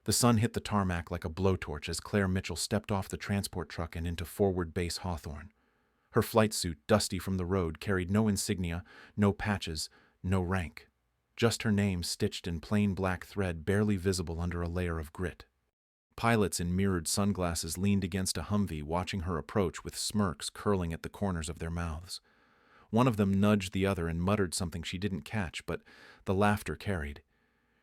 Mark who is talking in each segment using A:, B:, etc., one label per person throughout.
A: The sun hit the tarmac like a blowtorch as Claire Mitchell stepped off the transport truck and into Forward Base Hawthorne. Her flight suit, dusty from the road, carried no insignia, no patches, no rank. Just her name stitched in plain black thread, barely visible under a layer of grit. Pilots in mirrored sunglasses leaned against a Humvee, watching her approach with smirks curling at the corners of their mouths. One of them nudged the other and muttered something she didn't catch, but the laughter carried.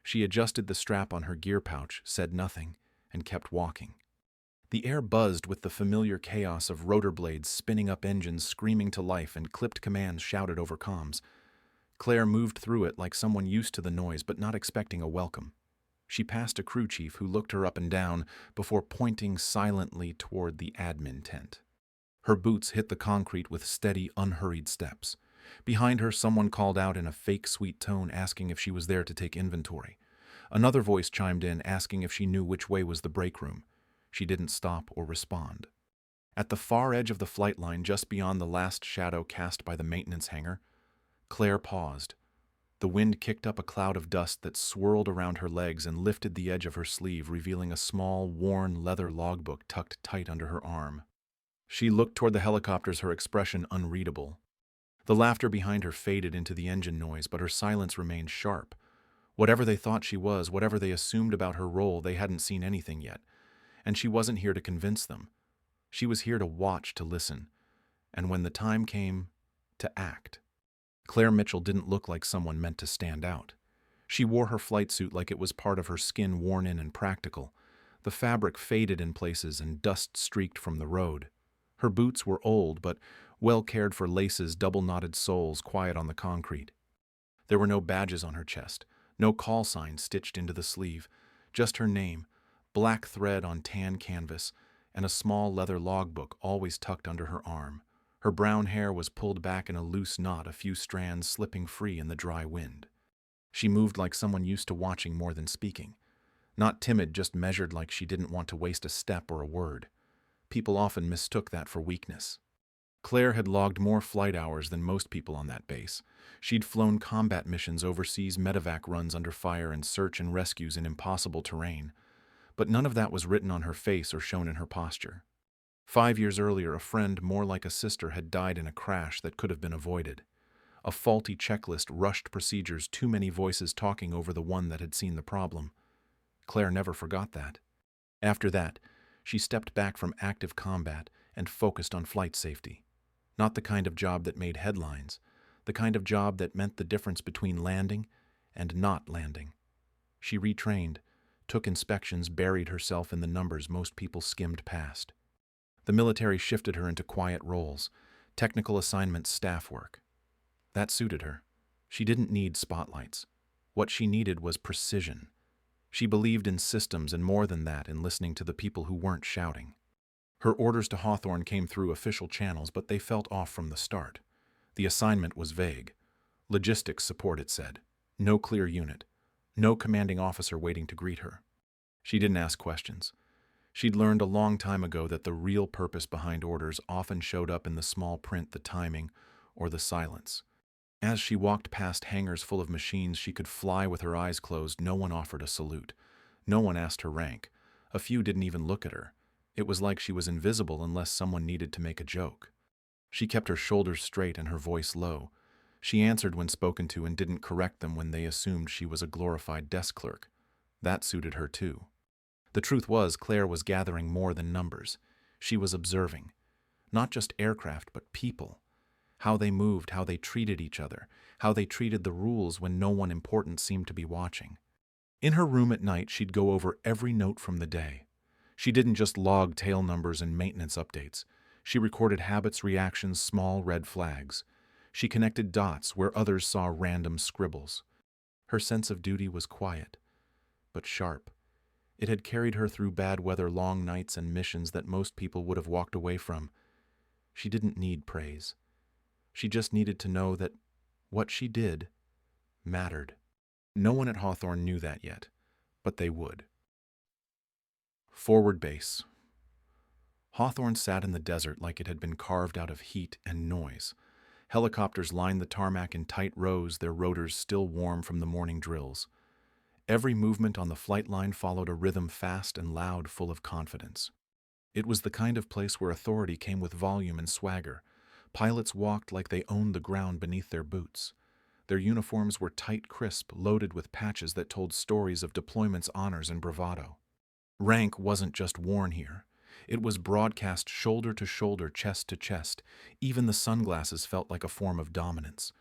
A: She adjusted the strap on her gear pouch, said nothing, and kept walking. The air buzzed with the familiar chaos of rotor blades spinning up, engines screaming to life, and clipped commands shouted over comms. Claire moved through it like someone used to the noise but not expecting a welcome. She passed a crew chief who looked her up and down before pointing silently toward the admin tent. Her boots hit the concrete with steady, unhurried steps. Behind her, someone called out in a fake sweet tone, asking if she was there to take inventory. Another voice chimed in, asking if she knew which way was the break room. She didn't stop or respond. At the far edge of the flight line, just beyond the last shadow cast by the maintenance hangar, Claire paused. The wind kicked up a cloud of dust that swirled around her legs and lifted the edge of her sleeve, revealing a small, worn leather logbook tucked tight under her arm. She looked toward the helicopters, her expression unreadable. The laughter behind her faded into the engine noise, but her silence remained sharp. Whatever they thought she was, whatever they assumed about her role, they hadn't seen anything yet. And she wasn't here to convince them. She was here to watch, to listen, and when the time came, to act. Claire Mitchell didn't look like someone meant to stand out. She wore her flight suit like it was part of her skin, worn in and practical. The fabric faded in places and dust streaked from the road. Her boots were old, but well cared for, laces, double-knotted soles, quiet on the concrete. There were no badges on her chest, no call sign stitched into the sleeve, just her name, black thread on tan canvas, and a small leather logbook always tucked under her arm. Her brown hair was pulled back in a loose knot, a few strands slipping free in the dry wind. She moved like someone used to watching more than speaking. Not timid, just measured, like she didn't want to waste a step or a word. People often mistook that for weakness. Claire had logged more flight hours than most people on that base. She'd flown combat missions overseas, medevac runs under fire, and search and rescues in impossible terrain. But none of that was written on her face or shown in her posture. 5 years earlier, a friend more like a sister had died in a crash that could have been avoided. A faulty checklist, rushed procedures, too many voices talking over the one that had seen the problem. Claire never forgot that. After that, she stepped back from active combat and focused on flight safety. Not the kind of job that made headlines, the kind of job that meant the difference between landing and not landing. She retrained, took inspections, buried herself in the numbers most people skimmed past. The military shifted her into quiet roles, technical assignments, staff work. That suited her. She didn't need spotlights. What she needed was precision. She believed in systems and, more than that, in listening to the people who weren't shouting. Her orders to Hawthorne came through official channels, but they felt off from the start. The assignment was vague. Logistics support, it said. No clear unit. No commanding officer waiting to greet her. She didn't ask questions. She'd learned a long time ago that the real purpose behind orders often showed up in the small print, the timing, or the silence. As she walked past hangars full of machines she could fly with her eyes closed, no one offered a salute. No one asked her rank. A few didn't even look at her. It was like she was invisible unless someone needed to make a joke. She kept her shoulders straight and her voice low. She answered when spoken to and didn't correct them when they assumed she was a glorified desk clerk. That suited her too. The truth was, Claire was gathering more than numbers. She was observing. Not just aircraft, but people. How they moved, how they treated each other, how they treated the rules when no one important seemed to be watching. In her room at night, she'd go over every note from the day. She didn't just log tail numbers and maintenance updates. She recorded habits, reactions, small red flags. She connected dots where others saw random scribbles. Her sense of duty was quiet, but sharp. It had carried her through bad weather, long nights, and missions that most people would have walked away from. She didn't need praise. She just needed to know that what she did mattered. No one at Hawthorne knew that yet, but they would. Forward Base. Hawthorne sat in the desert like it had been carved out of heat and noise. Helicopters lined the tarmac in tight rows, their rotors still warm from the morning drills. Every movement on the flight line followed a rhythm fast and loud, full of confidence. It was the kind of place where authority came with volume and swagger. Pilots walked like they owned the ground beneath their boots. Their uniforms were tight, crisp, loaded with patches that told stories of deployment's honors and bravado. Rank wasn't just worn here. It was broadcast shoulder to shoulder, chest to chest. Even the sunglasses felt like a form of dominance.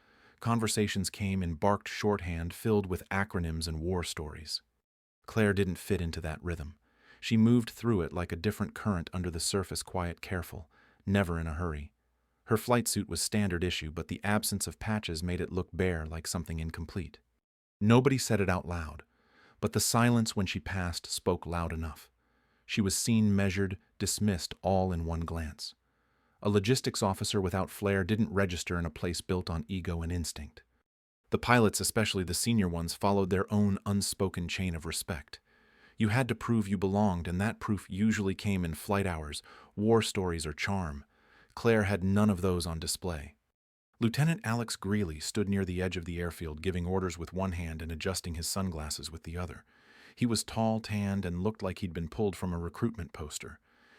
A: Conversations came in barked shorthand filled with acronyms and war stories. Claire didn't fit into that rhythm. She moved through it like a different current under the surface, quiet, careful, never in a hurry. Her flight suit was standard issue, but the absence of patches made it look bare, like something incomplete. Nobody said it out loud, but the silence when she passed spoke loud enough. She was seen, measured, dismissed, all in one glance. A logistics officer without flair didn't register in a place built on ego and instinct. The pilots, especially the senior ones, followed their own unspoken chain of respect. You had to prove you belonged, and that proof usually came in flight hours, war stories, or charm. Claire had none of those on display. Lieutenant Alex Greeley stood near the edge of the airfield, giving orders with one hand and adjusting his sunglasses with the other. He was tall, tanned, and looked like he'd been pulled from a recruitment poster.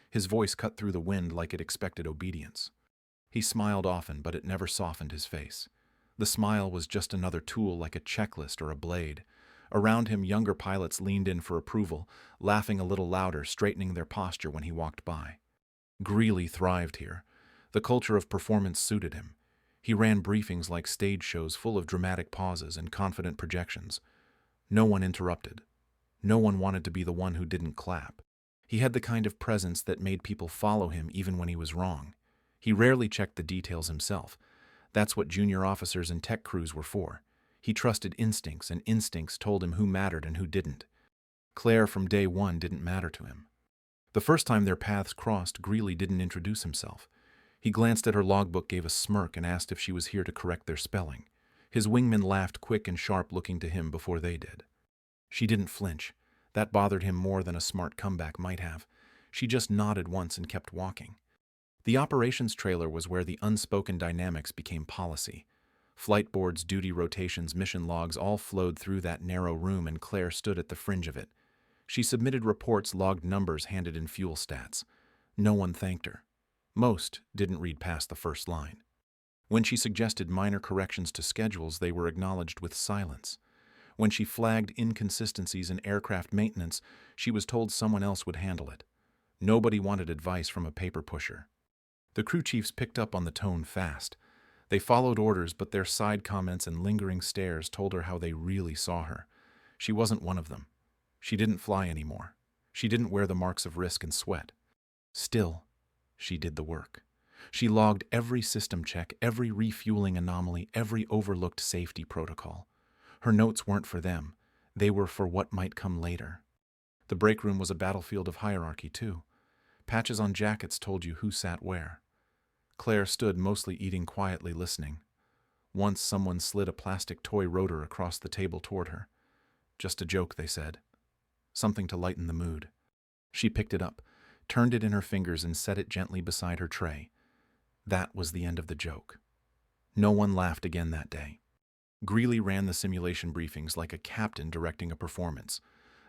A: His voice cut through the wind like it expected obedience. He smiled often, but it never softened his face. The smile was just another tool, like a checklist or a blade. Around him, younger pilots leaned in for approval, laughing a little louder, straightening their posture when he walked by. Greeley thrived here. The culture of performance suited him. He ran briefings like stage shows, full of dramatic pauses and confident projections. No one interrupted. No one wanted to be the one who didn't clap. He had the kind of presence that made people follow him even when he was wrong. He rarely checked the details himself. That's what junior officers and tech crews were for. He trusted instincts, and instincts told him who mattered and who didn't. Claire, from day one, didn't matter to him. The first time their paths crossed, Greeley didn't introduce himself. He glanced at her logbook, gave a smirk, and asked if she was here to correct their spelling. His wingman laughed, quick and sharp, looking to him before they did. She didn't flinch. That bothered him more than a smart comeback might have. She just nodded once and kept walking. The operations trailer was where the unspoken dynamics became policy. Flight boards, duty rotations, mission logs all flowed through that narrow room, and Claire stood at the fringe of it. She submitted reports, logged numbers, handed in fuel stats. No one thanked her. Most didn't read past the first line. When she suggested minor corrections to schedules, they were acknowledged with silence. When she flagged inconsistencies in aircraft maintenance, she was told someone else would handle it. Nobody wanted advice from a paper pusher. The crew chiefs picked up on the tone fast. They followed orders, but their side comments and lingering stares told her how they really saw her. She wasn't one of them. She didn't fly anymore. She didn't wear the marks of risk and sweat. Still, she did the work. She logged every system check, every refueling anomaly, every overlooked safety protocol. Her notes weren't for them. They were for what might come later. The break room was a battlefield of hierarchy, too. Patches on jackets told you who sat where. Claire stood, mostly eating, quietly listening. Once someone slid a plastic toy rotor across the table toward her. Just a joke, they said. Something to lighten the mood. She picked it up, turned it in her fingers, and set it gently beside her tray. That was the end of the joke. No one laughed again that day. Greeley ran the simulation briefings like a captain directing a performance.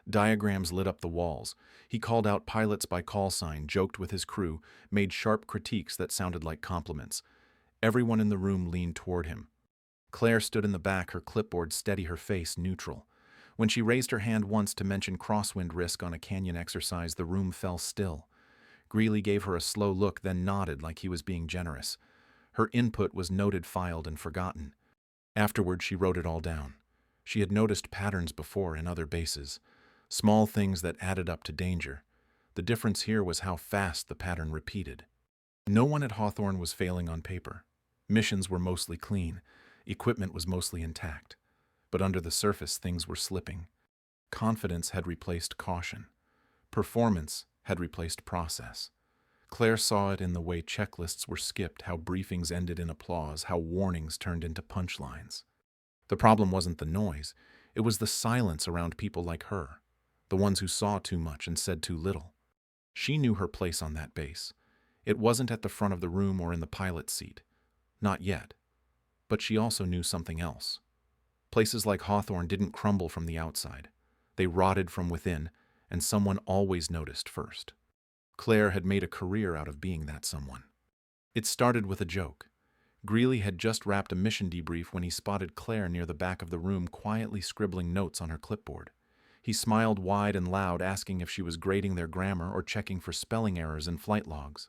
A: Diagrams lit up the walls. He called out pilots by call sign, joked with his crew, made sharp critiques that sounded like compliments. Everyone in the room leaned toward him. Claire stood in the back, her clipboard steady, her face neutral. When she raised her hand once to mention crosswind risk on a canyon exercise, the room fell still. Greeley gave her a slow look, then nodded like he was being generous. Her input was noted, filed, and forgotten. Afterward, she wrote it all down. She had noticed patterns before in other bases. Small things that added up to danger. The difference here was how fast the pattern repeated. No one at Hawthorne was failing on paper. Missions were mostly clean. Equipment was mostly intact. But under the surface, things were slipping. Confidence had replaced caution. Performance had replaced process. Claire saw it in the way checklists were skipped, how briefings ended in applause, how warnings turned into punchlines. The problem wasn't the noise. It was the silence around people like her. The ones who saw too much and said too little. She knew her place on that base. It wasn't at the front of the room or in the pilot's seat. Not yet. But she also knew something else. Places like Hawthorne didn't crumble from the outside. They rotted from within, and someone always noticed first. Claire had made a career out of being that someone. It started with a joke. Greeley had just wrapped a mission debrief when he spotted Claire near the back of the room quietly scribbling notes on her clipboard. He smiled wide and loud, asking if she was grading their grammar or checking for spelling errors in flight logs.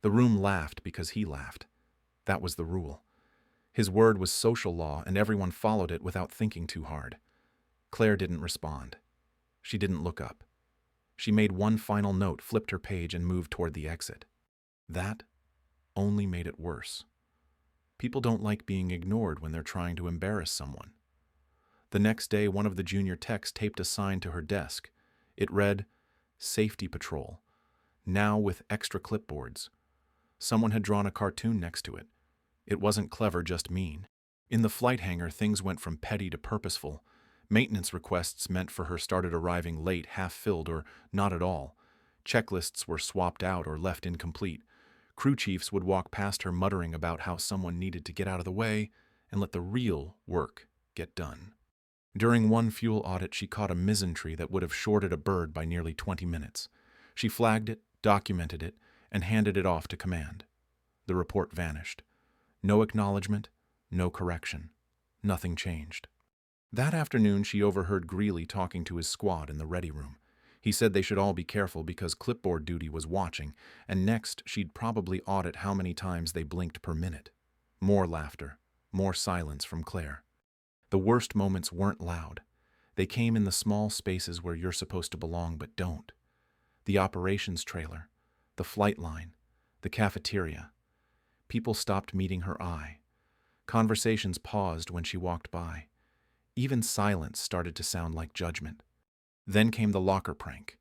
A: The room laughed because he laughed. That was the rule. His word was social law, and everyone followed it without thinking too hard. Claire didn't respond. She didn't look up. She made one final note, flipped her page, and moved toward the exit. That only made it worse. People don't like being ignored when they're trying to embarrass someone. The next day, one of the junior techs taped a sign to her desk. It read, "Safety Patrol, now with extra clipboards." Someone had drawn a cartoon next to it. It wasn't clever, just mean. In the flight hangar, things went from petty to purposeful. Maintenance requests meant for her started arriving late, half-filled, or not at all. Checklists were swapped out or left incomplete. Crew chiefs would walk past her muttering about how someone needed to get out of the way and let the real work get done. During one fuel audit, she caught a misentry that would have shorted a bird by nearly 20 minutes. She flagged it, documented it, and handed it off to command. The report vanished. No acknowledgement, no correction. Nothing changed. That afternoon, she overheard Greeley talking to his squad in the ready room. He said they should all be careful because clipboard duty was watching, and next she'd probably audit how many times they blinked per minute. More laughter, more silence from Claire. The worst moments weren't loud. They came in the small spaces where you're supposed to belong but don't. The operations trailer, the flight line, the cafeteria. People stopped meeting her eye. Conversations paused when she walked by. Even silence started to sound like judgment. Then came the locker prank.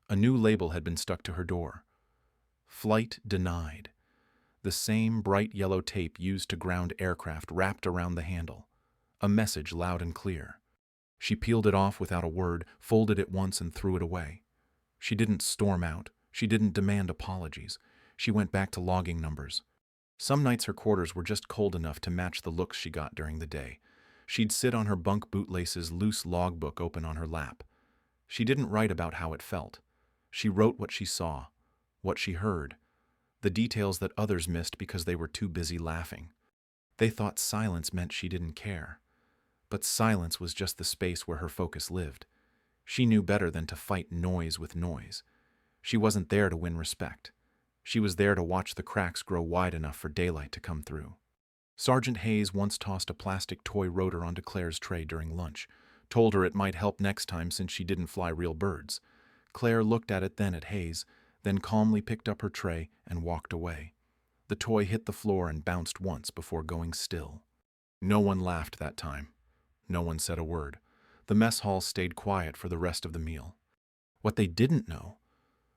A: A new label had been stuck to her door. Flight denied. The same bright yellow tape used to ground aircraft wrapped around the handle. A message loud and clear. She peeled it off without a word, folded it once and threw it away. She didn't storm out. She didn't demand apologies. She went back to logging numbers. Some nights her quarters were just cold enough to match the looks she got during the day. She'd sit on her bunk bootlaces, loose logbook open on her lap. She didn't write about how it felt. She wrote what she saw, what she heard, the details that others missed because they were too busy laughing. They thought silence meant she didn't care. But silence was just the space where her focus lived. She knew better than to fight noise with noise. She wasn't there to win respect. She was there to watch the cracks grow wide enough for daylight to come through. Sergeant Hayes once tossed a plastic toy rotor onto Claire's tray during lunch, told her it might help next time since she didn't fly real birds. Claire looked at it, then at Hayes, then calmly picked up her tray and walked away. The toy hit the floor and bounced once before going still. No one laughed that time. No one said a word. The mess hall stayed quiet for the rest of the meal. What they didn't know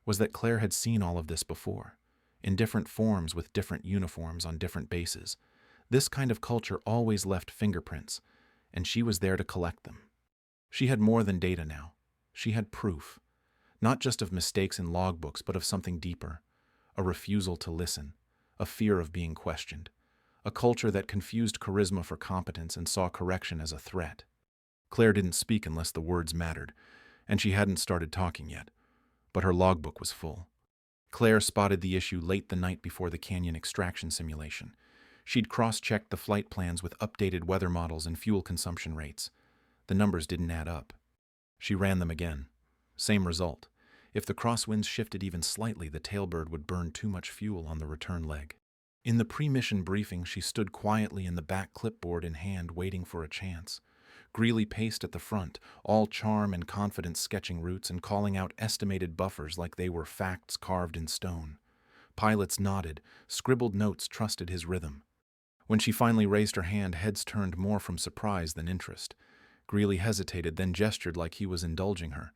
A: was that Claire had seen all of this before, in different forms with different uniforms on different bases. This kind of culture always left fingerprints, and she was there to collect them. She had more than data now. She had proof, not just of mistakes in logbooks, but of something deeper, a refusal to listen, a fear of being questioned, a culture that confused charisma for competence and saw correction as a threat. Claire didn't speak unless the words mattered, and she hadn't started talking yet, but her logbook was full. Claire spotted the issue late the night before the canyon extraction simulation. She'd cross-checked the flight plans with updated weather models and fuel consumption rates. The numbers didn't add up. She ran them again. Same result. If the crosswinds shifted even slightly, the tailbird would burn too much fuel on the return leg. In the pre-mission briefing, she stood quietly in the back, clipboard in hand, waiting for a chance. Greeley paced at the front, all charm and confidence, sketching routes and calling out estimated buffers like they were facts carved in stone. Pilots nodded, scribbled notes, trusted his rhythm. When she finally raised her hand, heads turned more from surprise than interest. Greeley hesitated, then gestured like he was indulging her.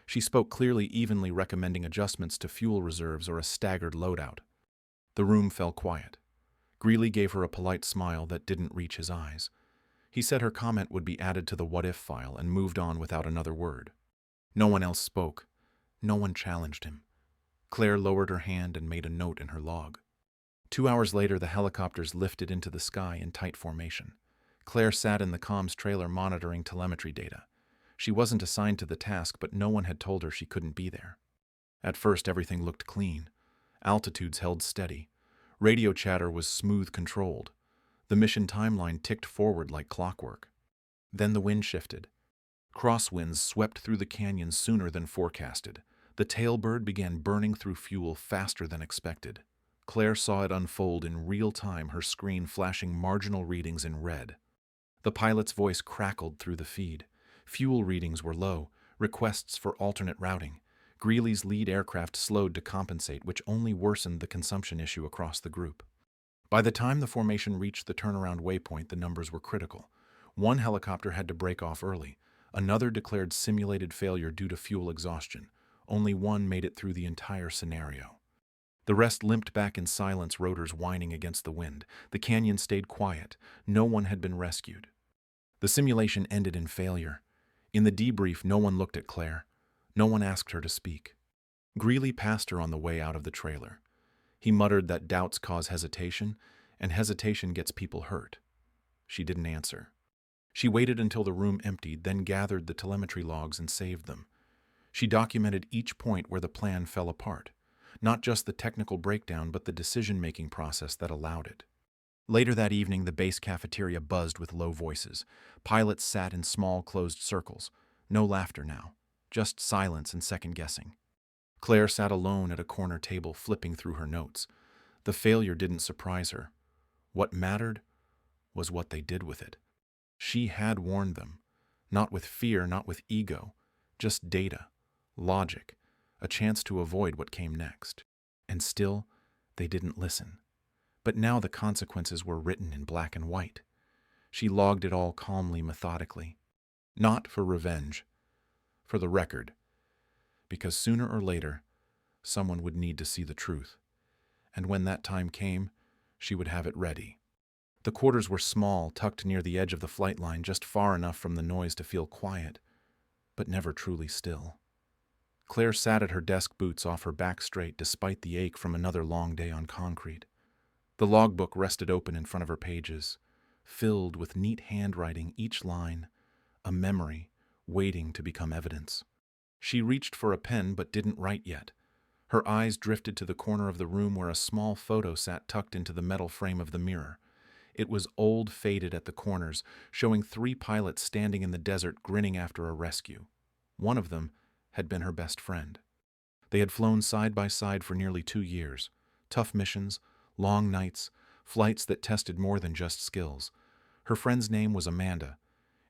A: She spoke clearly, evenly, recommending adjustments to fuel reserves or a staggered loadout. The room fell quiet. Greeley gave her a polite smile that didn't reach his eyes. He said her comment would be added to the what-if file and moved on without another word. No one else spoke. No one challenged him. Claire lowered her hand and made a note in her log. 2 hours later, the helicopters lifted into the sky in tight formation. Claire sat in the comms trailer monitoring telemetry data. She wasn't assigned to the task, but no one had told her she couldn't be there. At first, everything looked clean. Altitudes held steady. Radio chatter was smooth controlled. The mission timeline ticked forward like clockwork. Then the wind shifted. Crosswinds swept through the canyon sooner than forecasted. The tailbird began burning through fuel faster than expected. Claire saw it unfold in real time, her screen flashing marginal readings in red. The pilot's voice crackled through the feed. Fuel readings were low, requests for alternate routing. Greeley's lead aircraft slowed to compensate, which only worsened the consumption issue across the group. By the time the formation reached the turnaround waypoint, the numbers were critical. One helicopter had to break off early. Another declared simulated failure due to fuel exhaustion. Only one made it through the entire scenario. The rest limped back in silence, rotors whining against the wind. The canyon stayed quiet. No one had been rescued. The simulation ended in failure. In the debrief, no one looked at Claire. No one asked her to speak. Greeley passed her on the way out of the trailer. He muttered that doubts cause hesitation, and hesitation gets people hurt. She didn't answer. She waited until the room emptied, then gathered the telemetry logs and saved them. She documented each point where the plan fell apart, not just the technical breakdown, but the decision-making process that allowed it. Later that evening, the base cafeteria buzzed with low voices. Pilots sat in small, closed circles. No laughter now, just silence and second-guessing. Claire sat alone at a corner table, flipping through her notes. The failure didn't surprise her. What mattered was what they did with it. She had warned them, not with fear, not with ego, just data, logic, a chance to avoid what came next. And still, they didn't listen. But now the consequences were written in black and white. She logged it all calmly, methodically. Not for revenge, for the record. Because sooner or later, someone would need to see the truth. And when that time came, she would have it ready. The quarters were small, tucked near the edge of the flight line, just far enough from the noise to feel quiet, but never truly still. Claire sat at her desk, boots off her back straight, despite the ache from another long day on concrete. The logbook rested open in front of her pages, filled with neat handwriting, each line a memory waiting to become evidence. She reached for a pen but didn't write yet. Her eyes drifted to the corner of the room where a small photo sat tucked into the metal frame of the mirror. It was old, faded at the corners, showing 3 pilots standing in the desert grinning after a rescue. One of them had been her best friend. They had flown side by side for nearly 2 years. Tough missions, long nights, flights that tested more than just skills. Her friend's name was Amanda,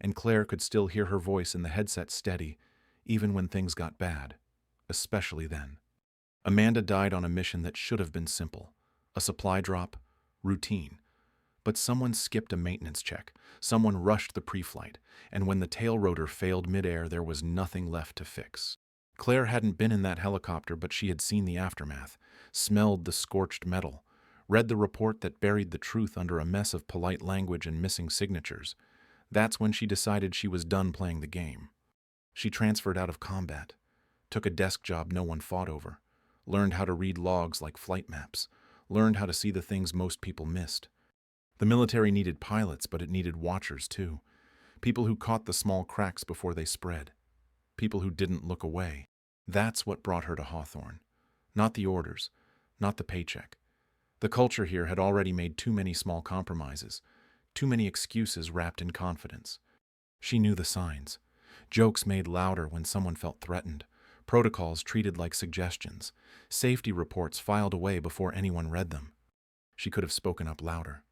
A: and Claire could still hear her voice in the headset steady, even when things got bad, especially then. Amanda died on a mission that should have been simple. A supply drop, routine. But someone skipped a maintenance check. Someone rushed the pre-flight, and when the tail rotor failed midair, there was nothing left to fix. Claire hadn't been in that helicopter, but she had seen the aftermath, smelled the scorched metal, read the report that buried the truth under a mess of polite language and missing signatures. That's when she decided she was done playing the game. She transferred out of combat, took a desk job no one fought over, learned how to read logs like flight maps, learned how to see the things most people missed. The military needed pilots, but it needed watchers too. People who caught the small cracks before they spread. People who didn't look away. That's what brought her to Hawthorne. Not the orders, not the paycheck. The culture here had already made too many small compromises, too many excuses wrapped in confidence. She knew the signs. Jokes made louder when someone felt threatened. Protocols treated like suggestions. Safety reports filed away before anyone read them. She could have spoken up louder,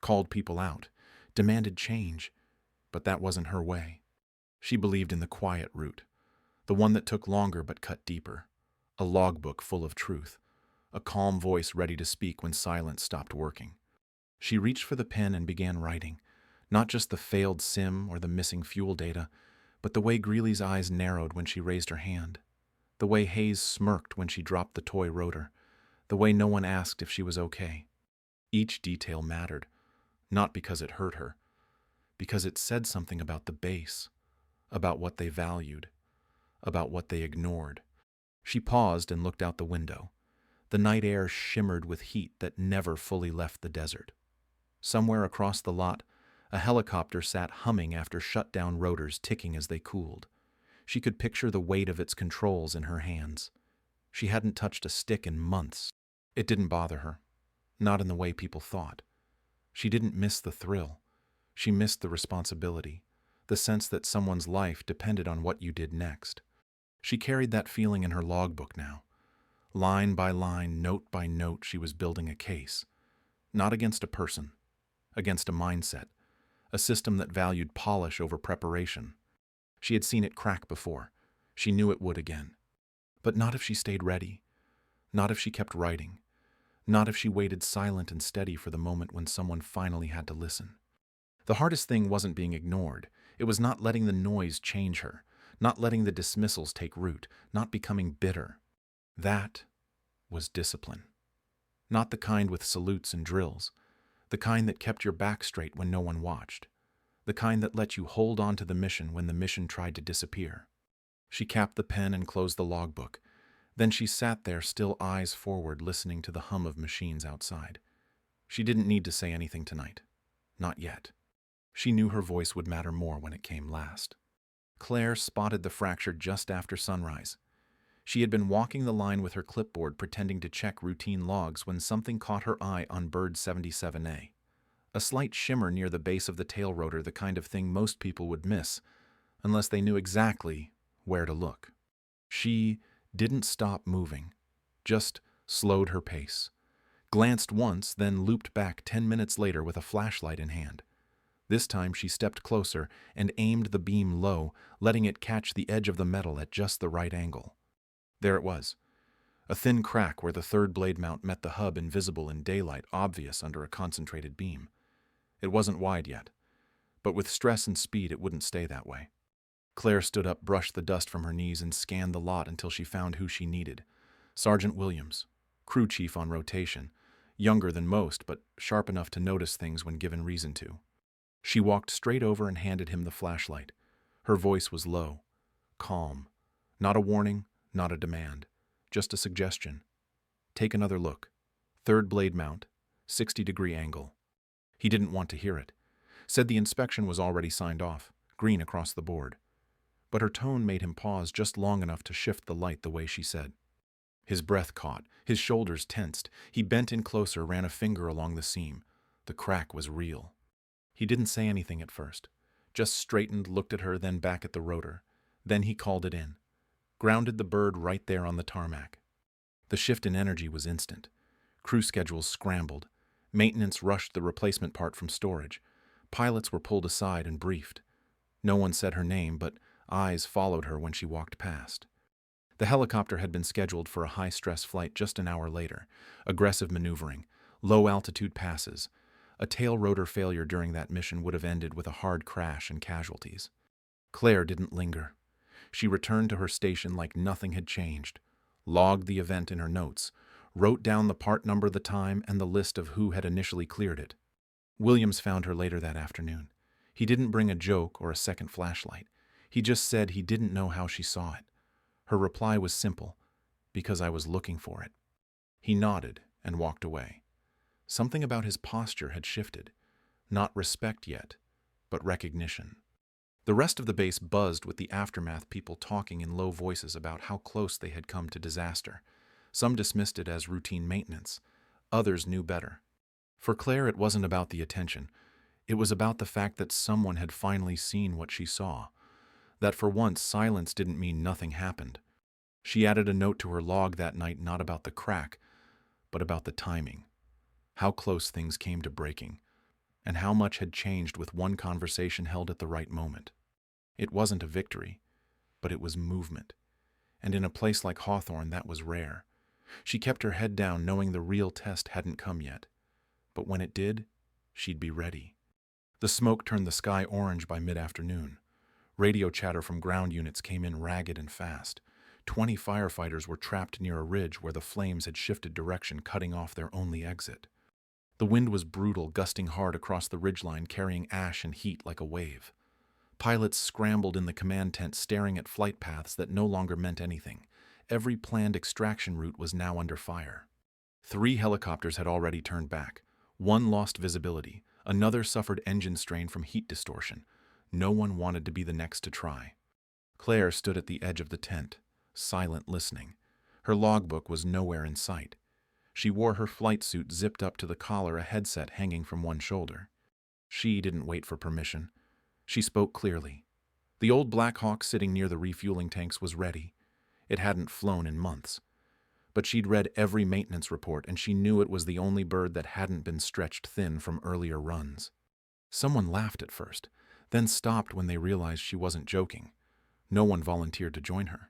A: called people out, demanded change, but that wasn't her way. She believed in the quiet route, the one that took longer but cut deeper. A logbook full of truth, a calm voice ready to speak when silence stopped working. She reached for the pen and began writing, not just the failed sim or the missing fuel data, but the way Greeley's eyes narrowed when she raised her hand, the way Hayes smirked when she dropped the toy rotor, the way no one asked if she was okay. Each detail mattered, not because it hurt her, because it said something about the base, about what they valued, about what they ignored. She paused and looked out the window. The night air shimmered with heat that never fully left the desert. Somewhere across the lot, a helicopter sat humming after shut-down rotors ticking as they cooled. She could picture the weight of its controls in her hands. She hadn't touched a stick in months. It didn't bother her, not in the way people thought. She didn't miss the thrill. She missed the responsibility, the sense that someone's life depended on what you did next. She carried that feeling in her logbook now. Line by line, note by note, she was building a case. Not against a person, against a mindset, a system that valued polish over preparation. She had seen it crack before. She knew it would again. But not if she stayed ready. Not if she kept writing. Not if she waited silent and steady for the moment when someone finally had to listen. The hardest thing wasn't being ignored. It was not letting the noise change her, not letting the dismissals take root, not becoming bitter. That was discipline. Not the kind with salutes and drills, the kind that kept your back straight when no one watched, the kind that let you hold on to the mission when the mission tried to disappear. She capped the pen and closed the logbook. Then she sat there, still eyes forward, listening to the hum of machines outside. She didn't need to say anything tonight. Not yet. She knew her voice would matter more when it came last. Claire spotted the fracture just after sunrise. She had been walking the line with her clipboard, pretending to check routine logs, when something caught her eye on bird 77A. A slight shimmer near the base of the tail rotor, the kind of thing most people would miss, unless they knew exactly where to look. She didn't stop moving, just slowed her pace. Glanced once, then looped back 10 minutes later with a flashlight in hand. This time she stepped closer and aimed the beam low, letting it catch the edge of the metal at just the right angle. There it was, a thin crack where the third blade mount met the hub, invisible in daylight, obvious under a concentrated beam. It wasn't wide yet, but with stress and speed it wouldn't stay that way. Claire stood up, brushed the dust from her knees, and scanned the lot until she found who she needed. Sergeant Williams, crew chief on rotation, younger than most, but sharp enough to notice things when given reason to. She walked straight over and handed him the flashlight. Her voice was low, calm. Not a warning, not a demand, just a suggestion. Take another look. Third blade mount, 60-degree angle. He didn't want to hear it. Said the inspection was already signed off, green across the board. But her tone made him pause just long enough to shift the light the way she said. His breath caught, his shoulders tensed. He bent in closer, ran a finger along the seam. The crack was real. He didn't say anything at first, just straightened, looked at her, then back at the rotor. Then he called it in. Grounded the bird right there on the tarmac. The shift in energy was instant. Crew schedules scrambled. Maintenance rushed the replacement part from storage. Pilots were pulled aside and briefed. No one said her name, but eyes followed her when she walked past. The helicopter had been scheduled for a high-stress flight just an hour later. Aggressive maneuvering, low-altitude passes. A tail rotor failure during that mission would have ended with a hard crash and casualties. Claire didn't linger. She returned to her station like nothing had changed, logged the event in her notes, wrote down the part number, the time, and the list of who had initially cleared it. Williams found her later that afternoon. He didn't bring a joke or a second flashlight. He just said he didn't know how she saw it. Her reply was simple, because I was looking for it. He nodded and walked away. Something about his posture had shifted. Not respect yet, but recognition. The rest of the base buzzed with the aftermath, people talking in low voices about how close they had come to disaster. Some dismissed it as routine maintenance. Others knew better. For Claire, it wasn't about the attention. It was about the fact that someone had finally seen what she saw. That for once, silence didn't mean nothing happened. She added a note to her log that night, not about the crack, but about the timing. How close things came to breaking, and how much had changed with one conversation held at the right moment. It wasn't a victory, but it was movement. And in a place like Hawthorne, that was rare. She kept her head down, knowing the real test hadn't come yet. But when it did, she'd be ready. The smoke turned the sky orange by mid-afternoon. Radio chatter from ground units came in ragged and fast. 20 firefighters were trapped near a ridge where the flames had shifted direction, cutting off their only exit. The wind was brutal, gusting hard across the ridgeline, carrying ash and heat like a wave. Pilots scrambled in the command tent, staring at flight paths that no longer meant anything. Every planned extraction route was now under fire. 3 helicopters had already turned back. 1 lost visibility. Another suffered engine strain from heat distortion. No one wanted to be the next to try. Claire stood at the edge of the tent, silent listening. Her logbook was nowhere in sight. She wore her flight suit zipped up to the collar, a headset hanging from one shoulder. She didn't wait for permission. She spoke clearly. The old Black Hawk sitting near the refueling tanks was ready. It hadn't flown in months. But she'd read every maintenance report, and she knew it was the only bird that hadn't been stretched thin from earlier runs. Someone laughed at first, then stopped when they realized she wasn't joking. No one volunteered to join her.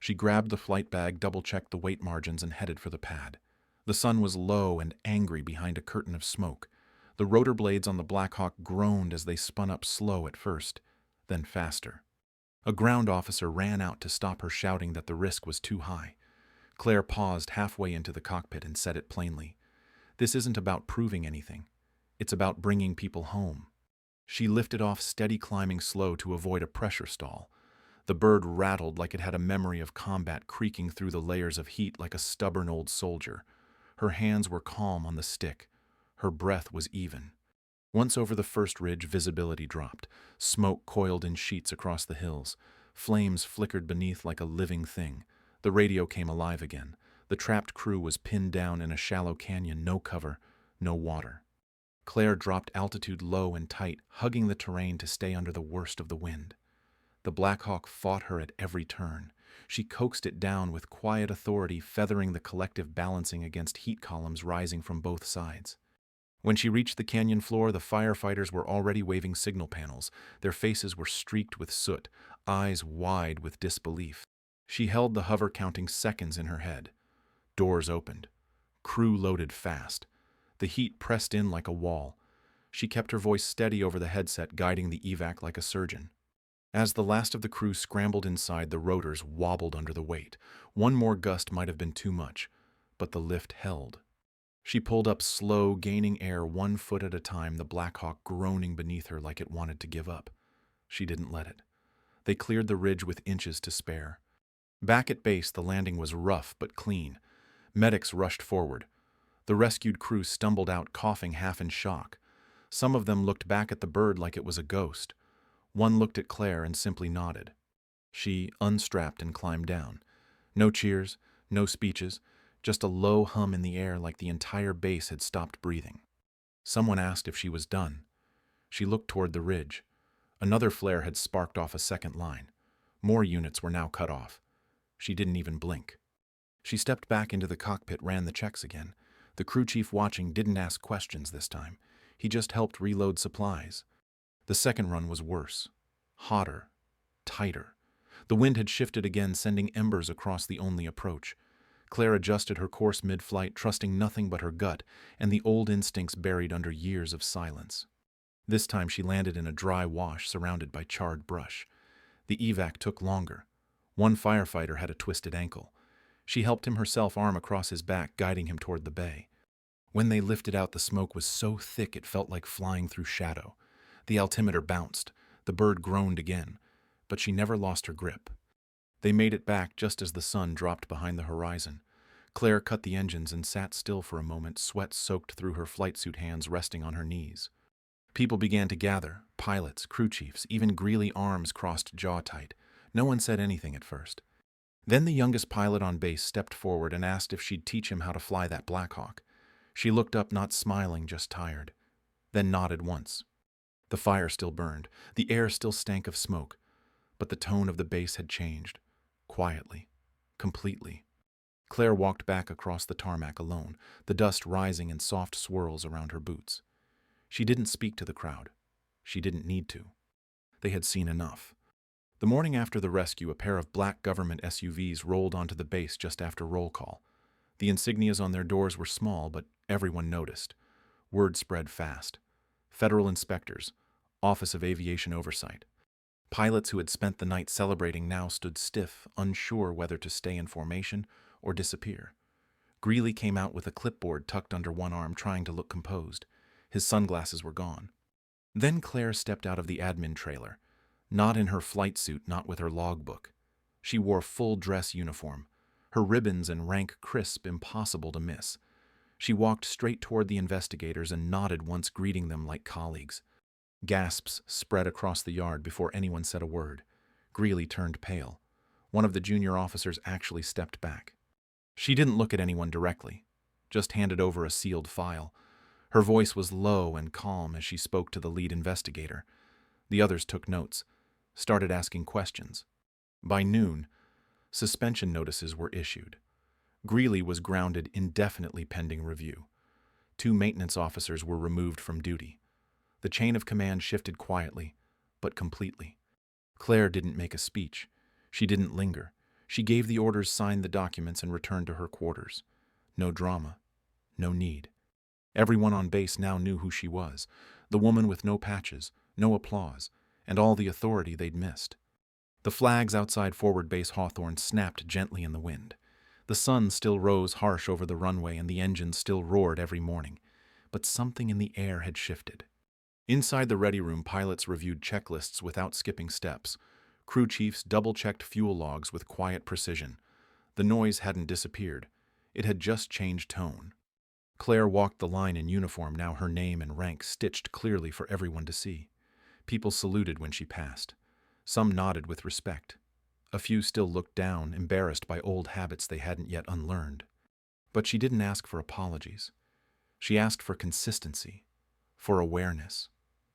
A: She grabbed the flight bag, double-checked the weight margins, and headed for the pad. The sun was low and angry behind a curtain of smoke. The rotor blades on the Black Hawk groaned as they spun up, slow at first, then faster. A ground officer ran out to stop her, shouting that the risk was too high. Claire paused halfway into the cockpit and said it plainly. This isn't about proving anything. It's about bringing people home. She lifted off, steady climbing slow to avoid a pressure stall. The bird rattled like it had a memory of combat, creaking through the layers of heat like a stubborn old soldier. Her hands were calm on the stick. Her breath was even. Once over the first ridge, visibility dropped. Smoke coiled in sheets across the hills. Flames flickered beneath like a living thing. The radio came alive again. The trapped crew was pinned down in a shallow canyon, no cover, no water. Claire dropped altitude low and tight, hugging the terrain to stay under the worst of the wind. The Black Hawk fought her at every turn. She coaxed it down with quiet authority, feathering the collective balancing against heat columns rising from both sides. When she reached the canyon floor, the firefighters were already waving signal panels. Their faces were streaked with soot, eyes wide with disbelief. She held the hover, counting seconds in her head. Doors opened. Crew loaded fast. The heat pressed in like a wall. She kept her voice steady over the headset, guiding the evac like a surgeon. As the last of the crew scrambled inside, the rotors wobbled under the weight. One more gust might have been too much, but the lift held. She pulled up slow, gaining air 1 foot at a time, the Black Hawk groaning beneath her like it wanted to give up. She didn't let it. They cleared the ridge with inches to spare. Back at base, the landing was rough but clean. Medics rushed forward. The rescued crew stumbled out, coughing, half in shock. Some of them looked back at the bird like it was a ghost. One looked at Claire and simply nodded. She unstrapped and climbed down. No cheers, no speeches, just a low hum in the air like the entire base had stopped breathing. Someone asked if she was done. She looked toward the ridge. Another flare had sparked off a second line. More units were now cut off. She didn't even blink. She stepped back into the cockpit, ran the checks again. The crew chief watching didn't ask questions this time. He just helped reload supplies. The second run was worse. Hotter. Tighter. The wind had shifted again, sending embers across the only approach. Claire adjusted her course mid-flight, trusting nothing but her gut and the old instincts buried under years of silence. This time she landed in a dry wash surrounded by charred brush. The evac took longer. One firefighter had a twisted ankle. She helped him herself, arm across his back, guiding him toward the bay. When they lifted out, the smoke was so thick it felt like flying through shadow. The altimeter bounced. The bird groaned again, but she never lost her grip. They made it back just as the sun dropped behind the horizon. Claire cut the engines and sat still for a moment, sweat soaked through her flight suit hands resting on her knees. People began to gather, pilots, crew chiefs, even Greeley, arms crossed jaw tight. No one said anything at first. Then the youngest pilot on base stepped forward and asked if she'd teach him how to fly that Black Hawk. She looked up, not smiling, just tired, then nodded once. The fire still burned. The air still stank of smoke. But the tone of the base had changed. Quietly. Completely. Claire walked back across the tarmac alone, the dust rising in soft swirls around her boots. She didn't speak to the crowd. She didn't need to. They had seen enough. The morning after the rescue, a pair of black government SUVs rolled onto the base just after roll call. The insignias on their doors were small, but everyone noticed. Word spread fast. Federal inspectors, Office of Aviation Oversight. Pilots who had spent the night celebrating now stood stiff, unsure whether to stay in formation or disappear. Greeley came out with a clipboard tucked under one arm, trying to look composed. His sunglasses were gone. Then Claire stepped out of the admin trailer. Not in her flight suit, not with her logbook. She wore full dress uniform, her ribbons and rank crisp, impossible to miss. She walked straight toward the investigators and nodded once, greeting them like colleagues. Gasps spread across the yard before anyone said a word. Greeley turned pale. One of the junior officers actually stepped back. She didn't look at anyone directly, just handed over a sealed file. Her voice was low and calm as she spoke to the lead investigator. The others took notes, started asking questions. By noon, suspension notices were issued. Greeley was grounded indefinitely pending review. 2 maintenance officers were removed from duty. The chain of command shifted quietly, but completely. Claire didn't make a speech. She didn't linger. She gave the orders, signed the documents, and returned to her quarters. No drama. No need. Everyone on base now knew who she was. The woman with no patches, no applause, and all the authority they'd missed. The flags outside Forward Base Hawthorne snapped gently in the wind. The sun still rose harsh over the runway and the engines still roared every morning. But something in the air had shifted. Inside the ready room, pilots reviewed checklists without skipping steps. Crew chiefs double-checked fuel logs with quiet precision. The noise hadn't disappeared. It had just changed tone. Claire walked the line in uniform, now her name and rank stitched clearly for everyone to see. People saluted when she passed. Some nodded with respect. A few still looked down, embarrassed by old habits they hadn't yet unlearned. But she didn't ask for apologies. She asked for consistency, for awareness,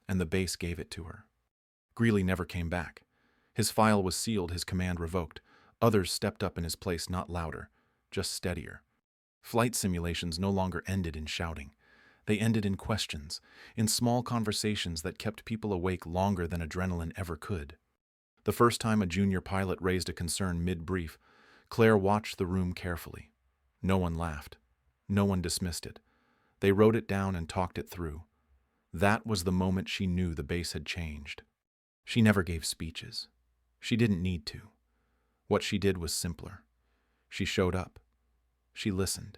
A: and the base gave it to her. Greeley never came back. His file was sealed, his command revoked. Others stepped up in his place, not louder, just steadier. Flight simulations no longer ended in shouting. They ended in questions, in small conversations that kept people awake longer than adrenaline ever could. The first time a junior pilot raised a concern mid-brief, Claire watched the room carefully. No one laughed. No one dismissed it. They wrote it down and talked it through. That was the moment she knew the base had changed. She never gave speeches. She didn't need to. What she did was simpler. She showed up. She listened.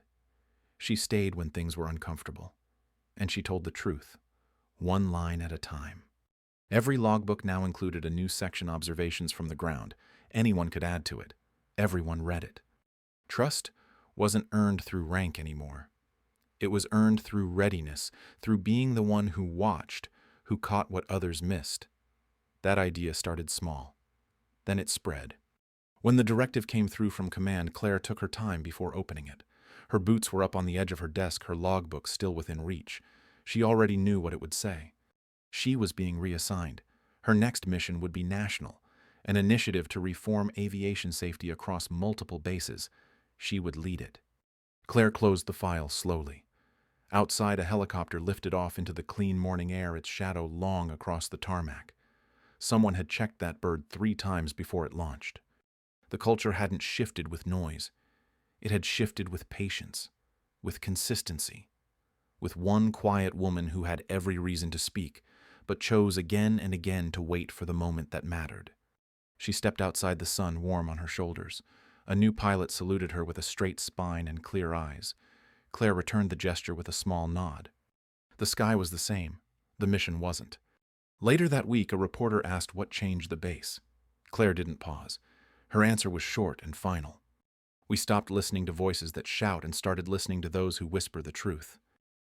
A: She stayed when things were uncomfortable. And she told the truth, one line at a time. Every logbook now included a new section, observations from the ground. Anyone could add to it. Everyone read it. Trust wasn't earned through rank anymore. It was earned through readiness, through being the one who watched, who caught what others missed. That idea started small. Then it spread. When the directive came through from command, Claire took her time before opening it. Her boots were up on the edge of her desk, her logbook still within reach. She already knew what it would say. She was being reassigned. Her next mission would be national, an initiative to reform aviation safety across multiple bases. She would lead it. Claire closed the file slowly. Outside, a helicopter lifted off into the clean morning air, its shadow long across the tarmac. Someone had checked that bird 3 times before it launched. The culture hadn't shifted with noise. It had shifted with patience, with consistency, with one quiet woman who had every reason to speak, but chose again and again to wait for the moment that mattered. She stepped outside, the sun warm on her shoulders. A new pilot saluted her with a straight spine and clear eyes. Claire returned the gesture with a small nod. The sky was the same. The mission wasn't. Later that week, a reporter asked what changed the base. Claire didn't pause. Her answer was short and final. We stopped listening to voices that shout and started listening to those who whisper the truth.